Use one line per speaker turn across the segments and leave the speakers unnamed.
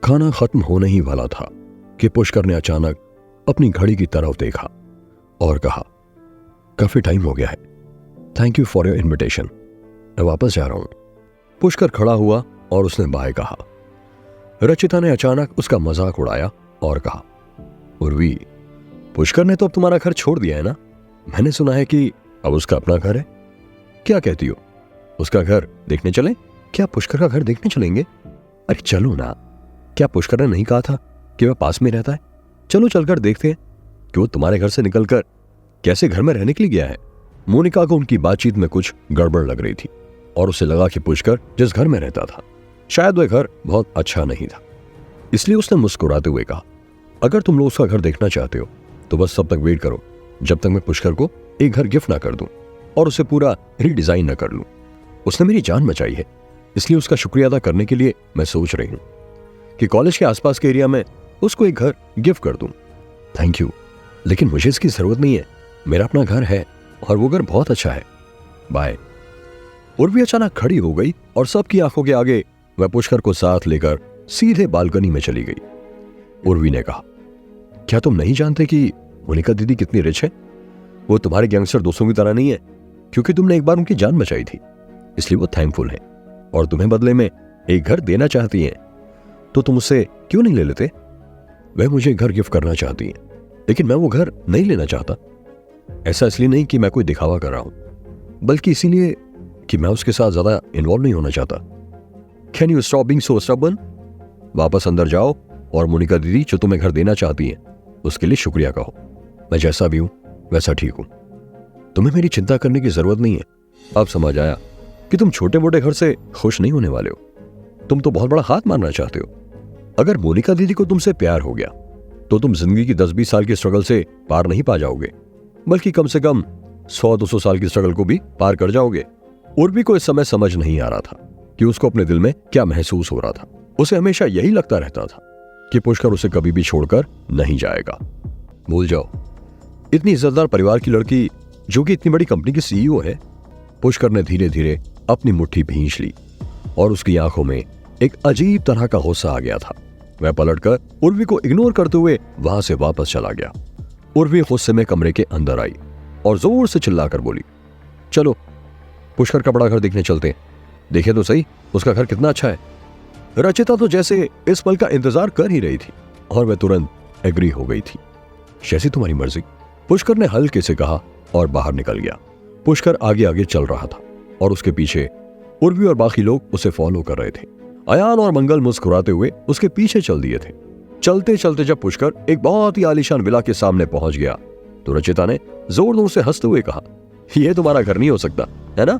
खाना खत्म होने ही वाला था कि पुष्कर ने अचानक अपनी घड़ी की तरफ देखा और कहा, काफी टाइम हो गया है, thank you for your invitation, मैं वापस जा रहा हूं। पुष्कर खड़ा हुआ और उसने बाय कहा। रचिता ने अचानक उसका मजाक उड़ाया और कहा, उर्वी, पुष्कर ने तो अब तुम्हारा घर छोड़ दिया है ना? मैंने सुना है कि अब उसका अपना घर है। क्या कहती हो, उसका घर देखने चलें? क्या पुष्कर का घर देखने चलेंगे? अरे चलो ना, क्या पुष्कर ने नहीं कहा था कि वह पास में रहता है? चलो चलकर देखते हैं कि वो तुम्हारे घर से निकलकर कैसे घर में रहने के लिए गया है। मोनिका को उनकी बातचीत में कुछ गड़बड़ लग रही थी और उसे लगा कि पुष्कर जिस घर में रहता था शायद वह घर बहुत अच्छा नहीं था। इसलिए उसने मुस्कुराते हुए कहा, अगर तुम लोग उसका घर देखना चाहते हो तो बस तब तक वेट करो जब तक मैं पुष्कर को एक घर गिफ्ट ना कर दूं और उसे पूरा रीडिजाइन ना कर लूं। उसने मेरी जान बचाई है, इसलिए उसका शुक्रिया अदा करने के लिए मैं सोच रही हूं कि कॉलेज के आसपास के एरिया में उसको एक घर गिफ्ट कर दूं। थैंक यू, लेकिन मुझे इसकी जरूरत नहीं है, मेरा अपना घर है और वो घर बहुत अच्छा है, बाय। उर्वी अचानक खड़ी हो गई और सबकी आंखों के आगे वह पुष्कर को साथ लेकर सीधे बालकनी में चली गई। उर्वी ने कहा, क्या तुम नहीं जानते कि मोनिका दीदी कितनी रिच है? वो तुम्हारे गैंगस्टर दोस्तों की तरह नहीं है, क्योंकि तुमने एक बार उनकी जान बचाई थी, इसलिए वो थैंकफुल है और तुम्हें बदले में एक घर देना चाहती हैं। तो तुम उससे क्यों नहीं ले लेते? वह मुझे घर गिफ्ट करना चाहती हैं, लेकिन मैं वो घर नहीं लेना चाहता। ऐसा इसलिए नहीं कि मैं कोई दिखावा कर रहा हूं, बल्कि इसीलिए कि मैं उसके साथ ज्यादा इन्वॉल्व नहीं होना चाहता। Can you stop being so stubborn? वापस अंदर जाओ और मोनिका दीदी जो तुम्हें घर देना चाहती हैं उसके लिए शुक्रिया कहो। मैं जैसा भी हूं वैसा ठीक हूं, तुम्हें मेरी चिंता करने की जरूरत नहीं है। अब समझ आया कि तुम छोटे मोटे घर से खुश नहीं होने वाले हो, तुम तो बहुत बड़ा हाथ मारना चाहते हो। अगर मोनिका दीदी को तुमसे प्यार हो गया तो तुम जिंदगी की 10-20 साल की स्ट्रगल से पार नहीं पा जाओगे, बल्कि कम से कम 100-200 साल की स्ट्रगल को भी पार कर जाओगे। उर्वी को इस समय समझ नहीं आ रहा था कि उसको अपने दिल में क्या महसूस हो रहा था। उसे हमेशा यही लगता रहता था कि पुष्कर उसे कभी भी छोड़कर नहीं जाएगा। भूल जाओ, इतनी इज्जतदार परिवार की लड़की जो कि इतनी बड़ी कंपनी की सीईओ है। पुष्कर ने धीरे धीरे अपनी मुट्ठी भींच ली और उसकी आंखों में एक अजीब तरह का गुस्सा आ गया था। वह पलटकर उर्वी को इग्नोर करते हुए वहां से वापस चला गया। उर्वी गुस्से में कमरे के अंदर आई और जोर से चिल्लाकर बोली, चलो पुष्कर का बड़ा घर देखने चलते हैं, देखे तो सही उसका घर कितना अच्छा है। रचिता तो जैसे इस पल का इंतजार कर ही रही थी और वह तुरंत एग्री हो गई थी। जैसी तुम्हारी मर्जी, पुष्कर ने हल्के से कहा और बाहर निकल गया। पुष्कर आगे आगे चल रहा था और उसके पीछे उर्वी और बाकी लोग उसे फॉलो कर रहे थे। अयान और मंगल मुस्कुराते हुए उसके पीछे चल दिए थे। चलते चलते जब पुष्कर एक बहुत ही आलीशान विला के सामने पहुंच गया तो रचिता ने जोर जोर से हंसते हुए कहा, यह तुम्हारा घर नहीं हो सकता है ना?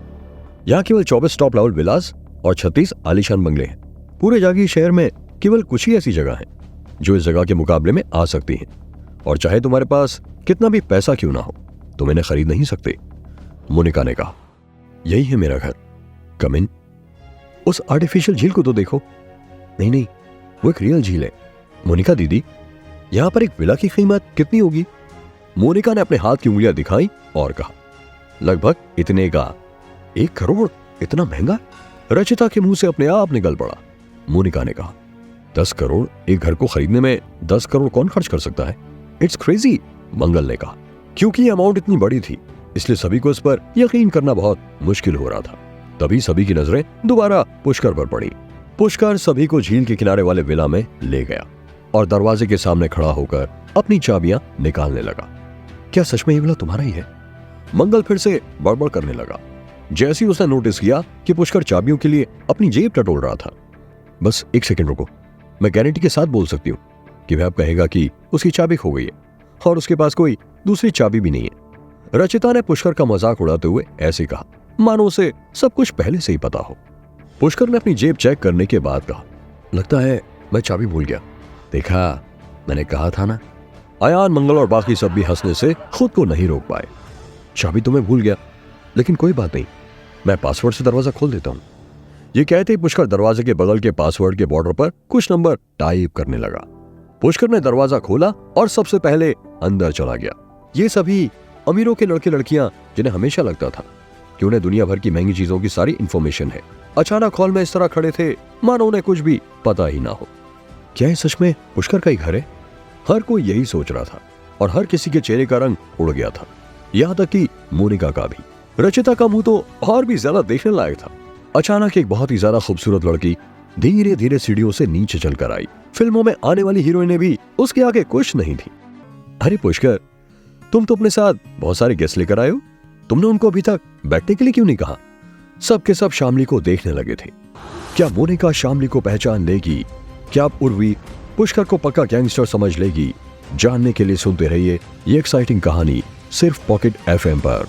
यहाँ केवल 24 टॉप लेवल विलास और 36 आलीशान बंगले हैं। पूरे जागी शहर में केवल कुछ ही ऐसी जगह है जो इस जगह के मुकाबले में आ सकती हैं, और चाहे तुम्हारे पास कितना भी पैसा क्यों ना हो तुम इन्हें खरीद नहीं सकते। मोनिका ने कहा, यही है मेरा घर, कम इन। उस आर्टिफिशियल झील को तो देखो। नहीं नहीं, वो एक रियल झील है। मोनिका दीदी, यहां पर एक विला की कीमत कितनी होगी? मोनिका ने अपने हाथ की उंगलियां दिखाई और कहा, लगभग इतने का। 1 करोड़? इतना महंगा? रचिता के मुंह से अपने आप निकल पड़ा। मोनिका ने कहा, 10 करोड़? एक घर को खरीदने में 10 करोड़ कौन खर्च कर सकता है? It's crazy. मंगल ने कहा, क्योंकि ये अमाउंट इतनी बड़ी थी इसलिए सभी को इस पर यकीन करना बहुत मुश्किल हो रहा था। तभी सभी की नजरें दोबारा पुष्कर पर पड़ी। पुष्कर सभी को झील के किनारे वाले विला में ले गया और दरवाजे के सामने खड़ा होकर अपनी चाबियां निकालने लगा। क्या सच में ये विला तुम्हारा ही है? मंगल फिर से बड़बड़ करने लगा जैसे ही उसने नोटिस किया कि पुष्कर चाबियों के लिए अपनी जेब टटोल रहा था। बस 1 सेकंड रुको, मैं गारंटी के साथ बोल सकती हूँ कि वह अब कहेगा कि उसकी चाबी खो गई है और उसके पास कोई दूसरी चाबी भी नहीं है। रचिता ने पुष्कर का मजाक उड़ाते हुए ऐसे कहा मानो उसे सब कुछ पहले से ही पता हो। पुष्कर ने अपनी जेब चेक करने के बाद कहा, लगता है मैं चाबी भूल गया। देखा, मैंने कहा था ना। अयान, मंगल और बाकी सब भी हंसने से खुद को नहीं रोक पाए। चाबी तो मैं भूल गया, लेकिन कोई बात नहीं, मैं पासवर्ड से दरवाजा खोल देता हूं। ये कहते ही पुष्कर दरवाजे के बगल के पासवर्ड के बॉर्डर पर कुछ नंबर टाइप करने लगा। पुष्कर ने दरवाजा खोला और सबसे पहले अंदर चला गया। ये सभी अमीरों के लड़के लड़कियां जिन्हें हमेशा लगता था कि उन्हें दुनिया भर की महंगी चीजों की सारी इंफॉर्मेशन है, अचानक हॉल में इस तरह खड़े थे मानो उन्हें कुछ भी पता ही ना हो। क्या ये सच में पुष्कर का ही घर है? हर कोई यही सोच रहा था और हर किसी के चेहरे का रंग उड़ गया था, यहां तक कि मोनिका का भी। रचिता का मुंह तो और भी ज्यादा देखने लायक था। अचानक एक बहुत ही ज्यादा खूबसूरत लड़की धीरे धीरे सीढ़ियों से नीचे चलकर आई। फिल्मों में आने वाली हीरोइनें भी उसके आगे कुछ नहीं थी। अरे पुष्कर, तुम तो अपने साथ बहुत सारे गेस्ट लेकर आए हो, तुमने उनको अभी तक बैठने के लिए क्यों नहीं कहा? सबके सब शामली को देखने लगे थे। क्या मोनिका शामली को पहचान लेगी? क्या उर्वी पुष्कर को पक्का गैंगस्टर समझ लेगी? जानने के लिए सुनते रहिए ये एक्साइटिंग कहानी सिर्फ पॉकेट FM पर।